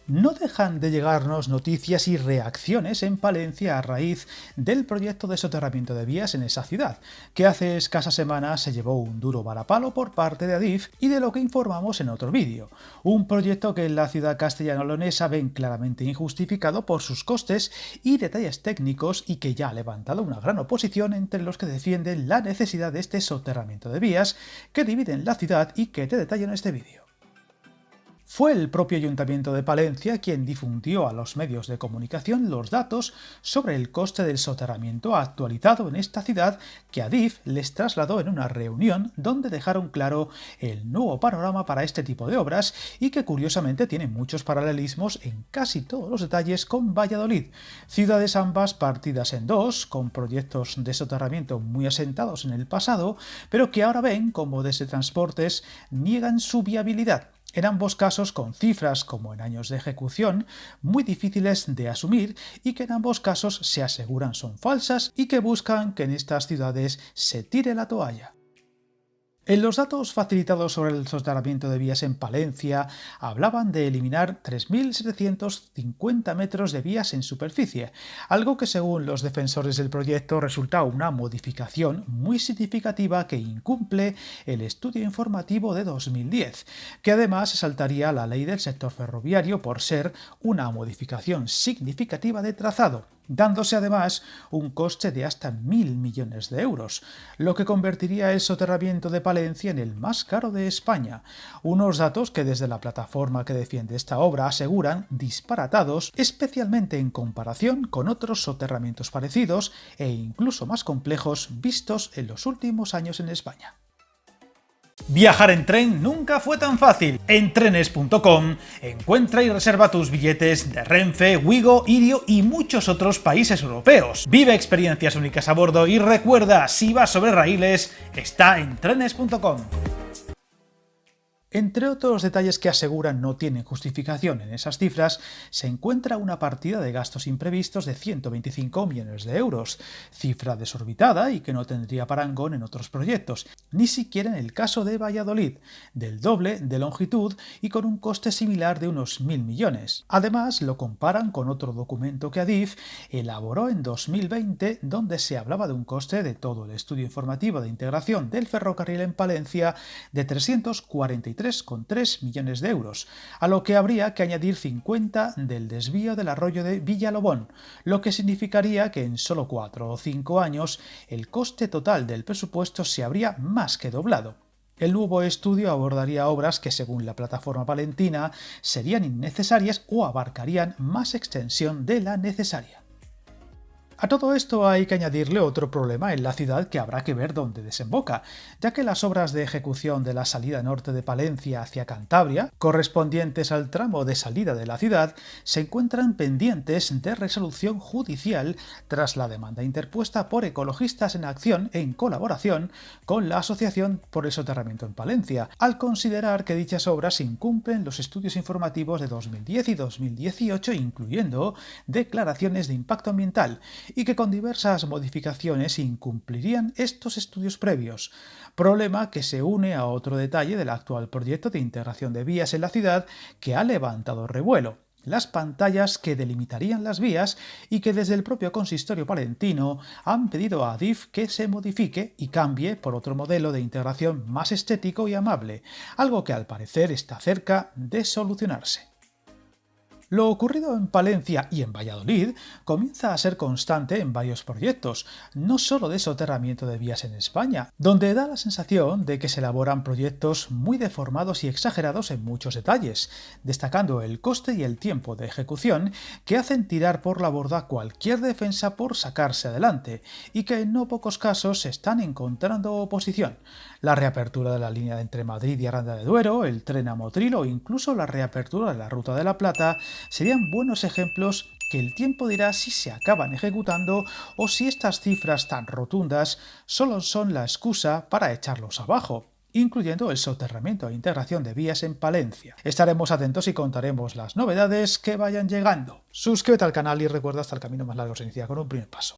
No dejan de llegarnos noticias y reacciones en Palencia a raíz del proyecto de soterramiento de vías en esa ciudad, que hace escasas semanas se llevó un duro varapalo por parte de Adif y de lo que informamos en otro vídeo. Un proyecto que en la ciudad castellano-leonesa ven claramente injustificado por sus costes y detalles técnicos y que ya ha levantado una gran oposición entre los que defienden la necesidad de este soterramiento de vías que dividen la ciudad y que te detallo en este vídeo. Fue el propio Ayuntamiento de Palencia quien difundió a los medios de comunicación los datos sobre el coste del soterramiento actualizado en esta ciudad que Adif les trasladó en una reunión donde dejaron claro el nuevo panorama para este tipo de obras y que curiosamente tiene muchos paralelismos en casi todos los detalles con Valladolid, ciudades ambas partidas en dos, con proyectos de soterramiento muy asentados en el pasado, pero que ahora ven como desde Transportes niegan su viabilidad. En ambos casos con cifras, como en años de ejecución, muy difíciles de asumir y que en ambos casos se aseguran son falsas y que buscan que en estas ciudades se tire la toalla. En los datos facilitados sobre el soterramiento de vías en Palencia hablaban de eliminar 3.750 metros de vías en superficie, algo que según los defensores del proyecto resulta una modificación muy significativa que incumple el estudio informativo de 2010, que además se saltaría la ley del sector ferroviario por ser una modificación significativa de trazado, dándose además un coste de hasta 1.000 millones de euros, lo que convertiría el soterramiento de Palencia en el más caro de España, unos datos que desde la plataforma que defiende esta obra aseguran disparatados, especialmente en comparación con otros soterramientos parecidos e incluso más complejos vistos en los últimos años en España. Viajar en tren nunca fue tan fácil. En trenes.com encuentra y reserva tus billetes de Renfe, Wigo, Irio y muchos otros países europeos. Vive experiencias únicas a bordo y recuerda, si vas sobre raíles, está en trenes.com. Entre otros detalles que aseguran no tienen justificación en esas cifras, se encuentra una partida de gastos imprevistos de 125 millones de euros, cifra desorbitada y que no tendría parangón en otros proyectos, ni siquiera en el caso de Valladolid, del doble de longitud y con un coste similar de unos 1.000 millones. Además, lo comparan con otro documento que Adif elaboró en 2020, donde se hablaba de un coste de todo el estudio informativo de integración del ferrocarril en Palencia de 343,3 millones de euros, a lo que habría que añadir 50 del desvío del arroyo de Villalobón, lo que significaría que en solo 4 o 5 años el coste total del presupuesto se habría más que doblado. El nuevo estudio abordaría obras que, según la plataforma palentina, serían innecesarias o abarcarían más extensión de la necesaria. A todo esto hay que añadirle otro problema en la ciudad que habrá que ver dónde desemboca, ya que las obras de ejecución de la salida norte de Palencia hacia Cantabria, correspondientes al tramo de salida de la ciudad, se encuentran pendientes de resolución judicial tras la demanda interpuesta por Ecologistas en Acción en colaboración con la Asociación por el Soterramiento en Palencia, al considerar que dichas obras incumplen los estudios informativos de 2010 y 2018, incluyendo declaraciones de impacto ambiental, y que con diversas modificaciones incumplirían estos estudios previos, problema que se une a otro detalle del actual proyecto de integración de vías en la ciudad que ha levantado revuelo: las pantallas que delimitarían las vías y que desde el propio consistorio palentino han pedido a Adif que se modifique y cambie por otro modelo de integración más estético y amable, algo que al parecer está cerca de solucionarse. Lo ocurrido en Palencia y en Valladolid comienza a ser constante en varios proyectos, no solo de soterramiento de vías en España, donde da la sensación de que se elaboran proyectos muy deformados y exagerados en muchos detalles, destacando el coste y el tiempo de ejecución que hacen tirar por la borda cualquier defensa por sacarse adelante, y que en no pocos casos están encontrando oposición. La reapertura de la línea entre Madrid y Aranda de Duero, el tren a Motril o incluso la reapertura de la Ruta de la Plata serían buenos ejemplos que el tiempo dirá si se acaban ejecutando o si estas cifras tan rotundas solo son la excusa para echarlos abajo, incluyendo el soterramiento e integración de vías en Palencia. Estaremos atentos y contaremos las novedades que vayan llegando. Suscríbete al canal y recuerda, hasta el camino más largo se inicia con un primer paso.